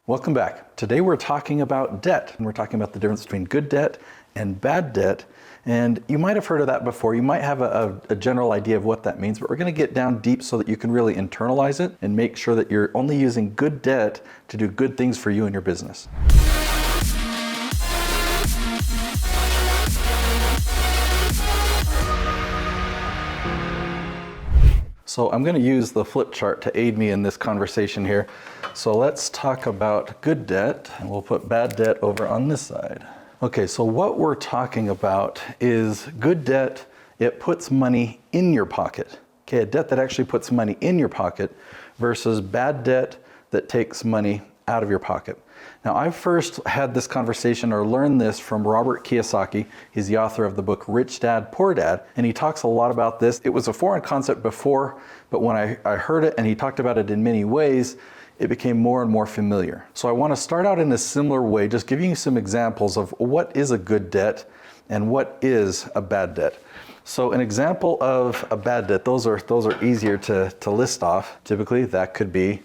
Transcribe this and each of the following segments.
Welcome back. Today we're talking about debt, and we're talking about the difference between good debt and bad debt. And you might have heard of that before. You might have a general idea of what that means, but we're going to get down deep so that you can really internalize it and make sure that you're only using good debt to do good things for you and your business. So I'm going to use the flip chart to aid me in this conversation here. So let's talk about good debt, and we'll put bad debt over on this side. Okay, so what we're talking about is good debt. It puts money in your pocket. Okay, a debt that actually puts money in your pocket versus bad debt that takes money out of your pocket. Now, I first had this conversation or learned this from Robert Kiyosaki. He's the author of the book Rich Dad, Poor Dad, and he talks a lot about this. It was a foreign concept before, but when I heard it and he talked about it in many ways, it became more and more familiar. So I want to start out in a similar way, just giving you some examples of what is a good debt and what is a bad debt. So an example of a bad debt, those are easier to list off. Typically, that could be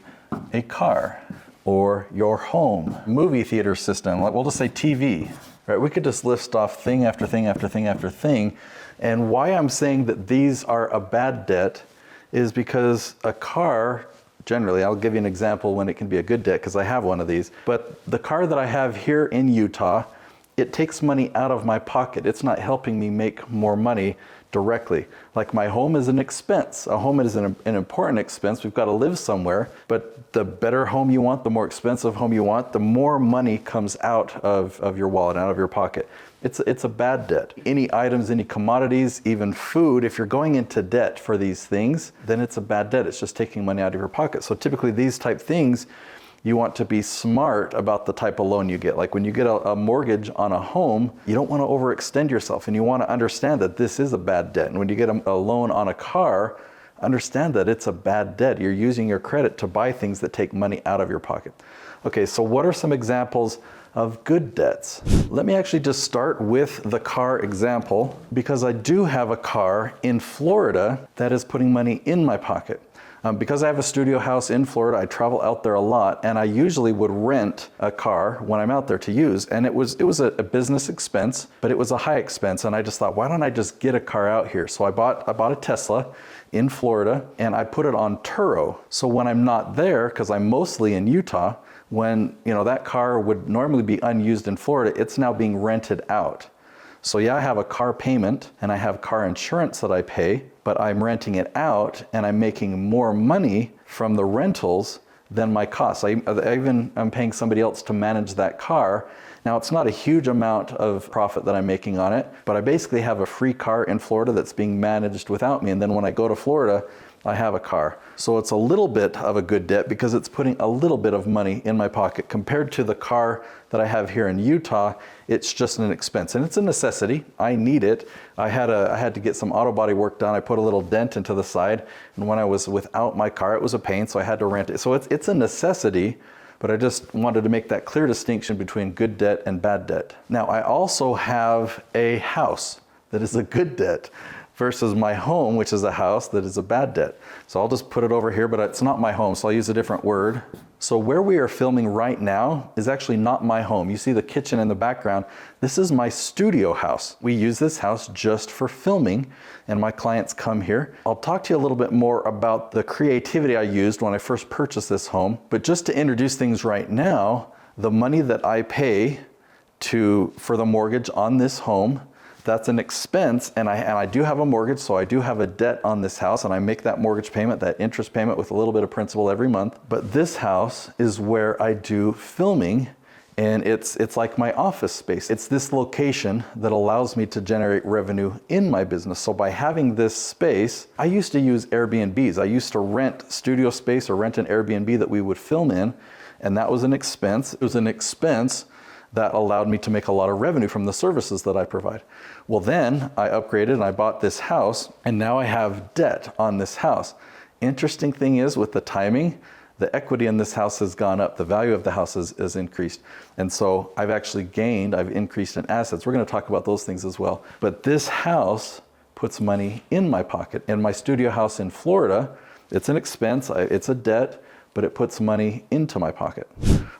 a car, or your home, movie theater system, like we'll just say TV, right? We could just list off thing after thing after thing after thing. And why I'm saying that these are a bad debt is because a car, generally, I'll give you an example when it can be a good debt because I have one of these, but the car that I have here in Utah, it takes money out of my pocket. It's not helping me make more money directly. Like my home is an expense. A home is an important expense. We've got to live somewhere, but the better home you want, the more expensive home you want, the more money comes out of your wallet, out of your pocket. It's a bad debt. Any items, any commodities, even food, if you're going into debt for these things, then it's a bad debt. It's just taking money out of your pocket. So typically these type things, you want to be smart about the type of loan you get. Like when you get a mortgage on a home, you don't want to overextend yourself, and you want to understand that this is a bad debt. And when you get a loan on a car, understand that it's a bad debt. You're using your credit to buy things that take money out of your pocket. Okay, so what are some examples of good debts? Let me actually just start with the car example, because I do have a car in Florida that is putting money in my pocket. Because I have a studio house in Florida, I travel out there a lot, and I usually would rent a car when I'm out there to use. And it was a business expense, but it was a high expense. And I just thought, why don't I just get a car out here? So I bought a Tesla in Florida, and I put it on Turo. So when I'm not there, because I'm mostly in Utah, when that car would normally be unused in Florida, it's now being rented out. So yeah, I have a car payment and I have car insurance that I pay, but I'm renting it out and I'm making more money from the rentals than my costs. I'm paying somebody else to manage that car. Now, it's not a huge amount of profit that I'm making on it, but I basically have a free car in Florida that's being managed without me. And then when I go to Florida, I have a car. So it's a little bit of a good debt because it's putting a little bit of money in my pocket. Compared to the car that I have here in Utah, it's just an expense. And it's a necessity. I need it. I had to get some auto body work done. I put a little dent into the side. And when I was without my car, it was a pain, so I had to rent it. So it's a necessity, but I just wanted to make that clear distinction between good debt and bad debt. Now, I also have a house that is a good debt versus my home, which is a house that is a bad debt. So I'll just put it over here, but it's not my home, so I'll use a different word. So where we are filming right now is actually not my home. You see the kitchen in the background. This is my studio house. We use this house just for filming, and my clients come here. I'll talk to you a little bit more about the creativity I used when I first purchased this home. But just to introduce things right now, the money that I pay for the mortgage on this home, that's an expense, and I do have a mortgage, so I do have a debt on this house, and I make that mortgage payment, that interest payment with a little bit of principal every month. But this house is where I do filming, and it's like my office space. It's this location that allows me to generate revenue in my business. So by having this space, I used to use Airbnbs. I used to rent studio space or rent an Airbnb that we would film in, and that was an expense. It was an expense that allowed me to make a lot of revenue from the services that I provide. Well, then I upgraded and I bought this house, and now I have debt on this house. Interesting thing is, with the timing, the equity in this house has gone up. The value of the house has increased. And so I've actually gained, I've increased in assets. We're gonna talk about those things as well. But this house puts money in my pocket. In my studio house in Florida, it's an expense, it's a debt, but it puts money into my pocket.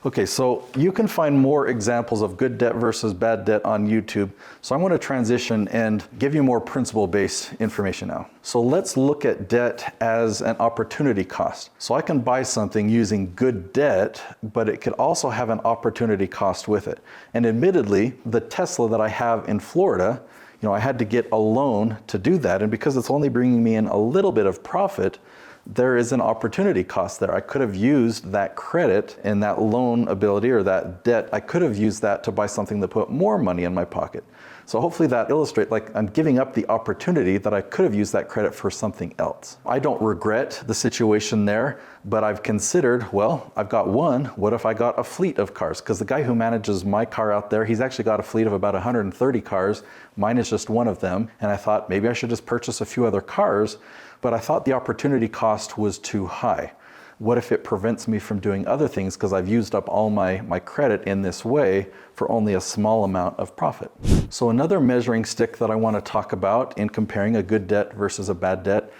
Okay, so you can find more examples of good debt versus bad debt on YouTube. So I want to transition and give you more principle-based information now. So let's look at debt as an opportunity cost. So I can buy something using good debt, but it could also have an opportunity cost with it. And admittedly, the Tesla that I have in Florida, I had to get a loan to do that. And because it's only bringing me in a little bit of profit, there is an opportunity cost there. I could have used that credit and that loan ability or that debt, I could have used that to buy something that put more money in my pocket. So hopefully that illustrates, like, I'm giving up the opportunity that I could have used that credit for something else. I don't regret the situation there, but I've considered, well, I've got one, what if I got a fleet of cars? Because the guy who manages my car out there, he's actually got a fleet of about 130 cars. Mine is just one of them. And I thought maybe I should just purchase a few other cars, but I thought the opportunity cost was too high. What if it prevents me from doing other things because I've used up all my credit in this way for only a small amount of profit? So another measuring stick that I want to talk about in comparing a good debt versus a bad debt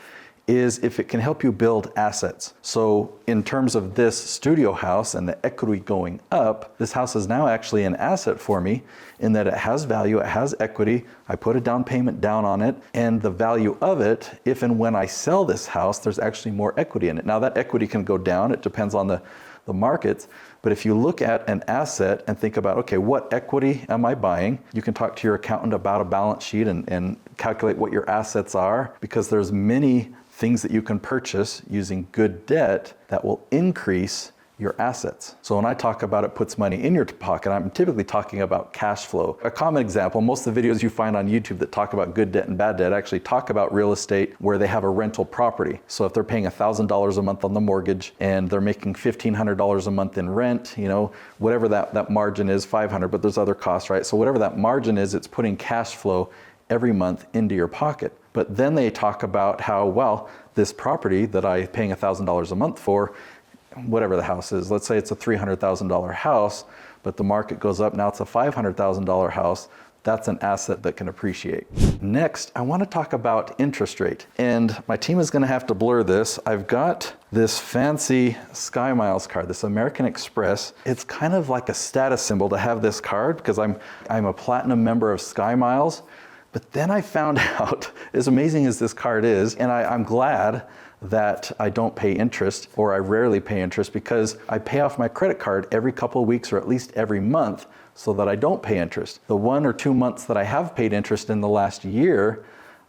is if it can help you build assets. So in terms of this studio house and the equity going up, this house is now actually an asset for me in that it has value, it has equity. I put a down payment down on it, and the value of it, if and when I sell this house, there's actually more equity in it. Now that equity can go down, it depends on the markets. But if you look at an asset and think about, okay, what equity am I buying? You can talk to your accountant about a balance sheet and calculate what your assets are, because there's many things that you can purchase using good debt that will increase your assets. So when I talk about it puts money in your pocket, I'm typically talking about cash flow. A common example, most of the videos you find on YouTube that talk about good debt and bad debt actually talk about real estate where they have a rental property. So if they're paying $1,000 a month on the mortgage and they're making $1,500 a month in rent, whatever that margin is, $500, but there's other costs, right? So whatever that margin is, it's putting cash flow every month into your pocket. But then they talk about how, well, this property that I'm paying $1,000 a month for, whatever the house is, let's say it's a $300,000 house, but the market goes up, now it's a $500,000 house, that's an asset that can appreciate. Next, I want to talk about interest rate. And my team is going to have to blur this. I've got this fancy Sky Miles card, this American Express. It's kind of like a status symbol to have this card because I'm a platinum member of Sky Miles. But then I found out, as amazing as this card is, and I'm glad that I don't pay interest, or I rarely pay interest, because I pay off my credit card every couple of weeks or at least every month so that I don't pay interest. The 1 or 2 months that I have paid interest in the last year,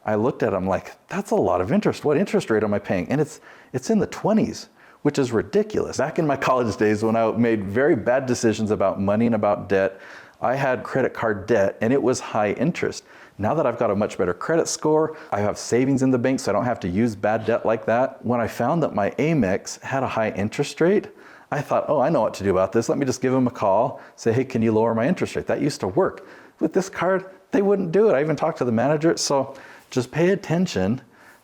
I looked at them like, that's a lot of interest. What interest rate am I paying? And it's in the 20s, which is ridiculous. Back in my college days when I made very bad decisions about money and about debt, I had credit card debt and it was high interest. Now that I've got a much better credit score, I have savings in the bank so I don't have to use bad debt like that. When I found that my Amex had a high interest rate, I thought, oh, I know what to do about this. Let me just give them a call, say, hey, can you lower my interest rate? That used to work. With this card, they wouldn't do it. I even talked to the manager. So just pay attention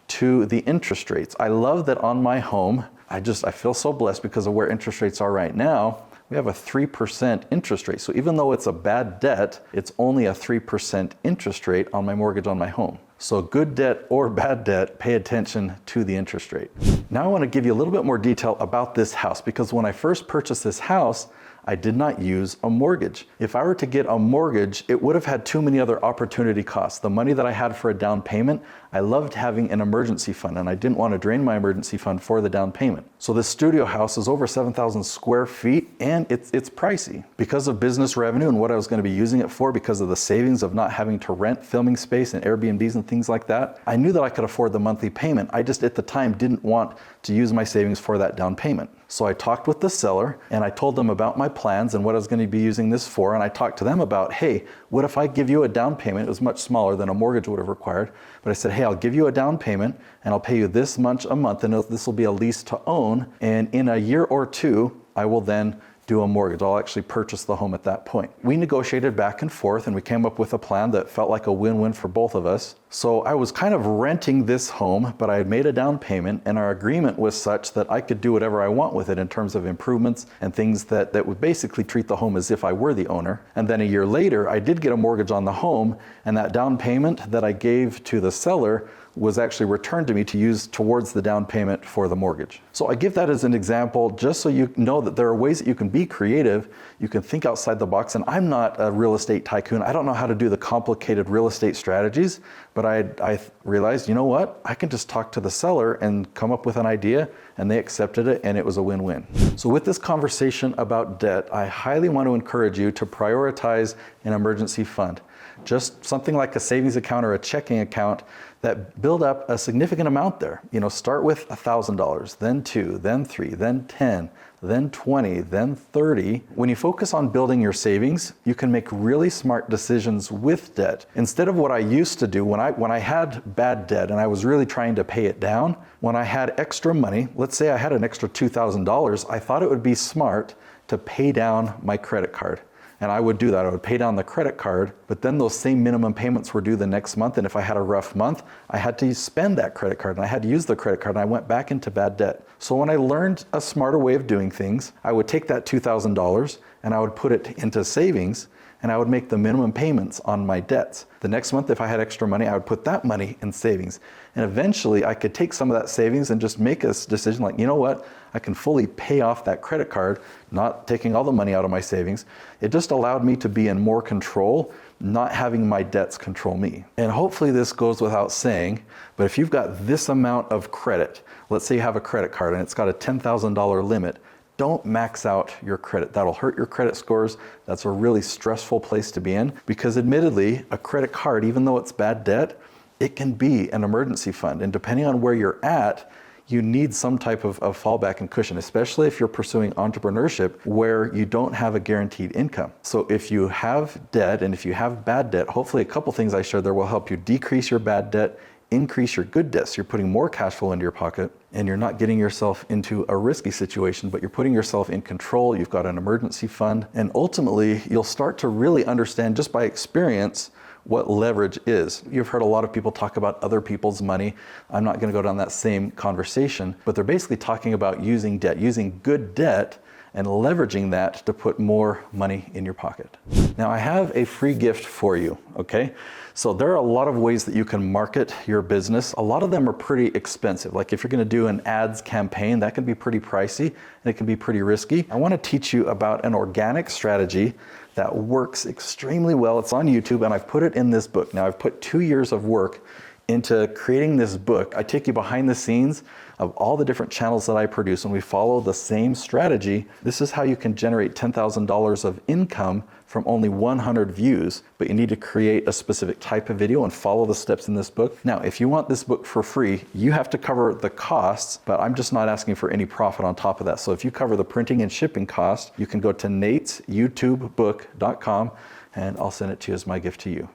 to the interest rates. I love that on my home, I feel so blessed because of where interest rates are right now. We have a 3% interest rate. So even though it's a bad debt, it's only a 3% interest rate on my mortgage on my home. So good debt or bad debt, pay attention to the interest rate. Now I want to give you a little bit more detail about this house, because when I first purchased this house, I did not use a mortgage. If I were to get a mortgage, it would have had too many other opportunity costs. The money that I had for a down payment, I loved having an emergency fund, and I didn't want to drain my emergency fund for the down payment. So this studio house is over 7,000 square feet, and it's pricey. Because of business revenue and what I was going to be using it for, because of the savings of not having to rent filming space and Airbnbs and things like that, I knew that I could afford the monthly payment. I just at the time didn't want to use my savings for that down payment. So I talked with the seller and I told them about my plans and what I was going to be using this for. And I talked to them about, hey, what if I give you a down payment? It was much smaller than a mortgage would have required. But I said, hey, I'll give you a down payment and I'll pay you this much a month, and this will be a lease to own. And in a year or two, I will then do a mortgage. I'll actually purchase the home at that point. We negotiated back and forth and we came up with a plan that felt like a win-win for both of us. So I was kind of renting this home, but I had made a down payment, and our agreement was such that I could do whatever I want with it in terms of improvements and things that would basically treat the home as if I were the owner. And then a year later, I did get a mortgage on the home, and that down payment that I gave to the seller was actually returned to me to use towards the down payment for the mortgage. So I give that as an example just so you know that there are ways that you can be creative, you can think outside the box. And I'm not a real estate tycoon. I don't know how to do the complicated real estate strategies, but I realized, you know what? I can just talk to the seller and come up with an idea, and they accepted it, and it was a win-win. So with this conversation about debt, I highly want to encourage you to prioritize an emergency fund. Just something like a savings account or a checking account that build up a significant amount there. You know, start with $1,000, then $2,000, then $3,000, then $10,000, then $20,000, then $30,000. When you focus on building your savings, you can make really smart decisions with debt. Instead of what I used to do when I had bad debt and I was really trying to pay it down, when I had extra money, let's say I had an extra $2,000, I thought it would be smart to pay down my credit card. And I would do that. I would pay down the credit card, but then those same minimum payments were due the next month. And if I had a rough month, I had to spend that credit card and I had to use the credit card and I went back into bad debt. So when I learned a smarter way of doing things, I would take that $2,000 and I would put it into savings and I would make the minimum payments on my debts. The next month, if I had extra money, I would put that money in savings. And eventually I could take some of that savings and just make a decision like, you know what? I can fully pay off that credit card, not taking all the money out of my savings. It just allowed me to be in more control, not having my debts control me. And hopefully this goes without saying, but if you've got this amount of credit, let's say you have a credit card and it's got a $10,000 limit, don't max out your credit. That'll hurt your credit scores. That's a really stressful place to be in because admittedly, a credit card, even though it's bad debt, it can be an emergency fund. And depending on where you're at, you need some type of fallback and cushion, especially if you're pursuing entrepreneurship where you don't have a guaranteed income. So if you have debt and if you have bad debt, hopefully a couple things I shared there will help you decrease your bad debt, increase your good debts. You're putting more cash flow into your pocket and you're not getting yourself into a risky situation, but you're putting yourself in control. You've got an emergency fund. And ultimately, you'll start to really understand just by experience what leverage is. You've heard a lot of people talk about other people's money. I'm not going to go down that same conversation, but they're basically talking about using debt, using good debt and leveraging that to put more money in your pocket. Now I have a free gift for you, okay? So there are a lot of ways that you can market your business. A lot of them are pretty expensive. Like if you're gonna do an ads campaign, that can be pretty pricey and it can be pretty risky. I wanna teach you about an organic strategy that works extremely well. It's on YouTube and I've put it in this book. Now I've put 2 years of work into creating this book. I take you behind the scenes of all the different channels that I produce and we follow the same strategy. This is how you can generate $10,000 of income from only 100 views, but you need to create a specific type of video and follow the steps in this book. Now, if you want this book for free, you have to cover the costs, but I'm just not asking for any profit on top of that. So if you cover the printing and shipping cost, you can go to natesyoutubebook.com and I'll send it to you as my gift to you.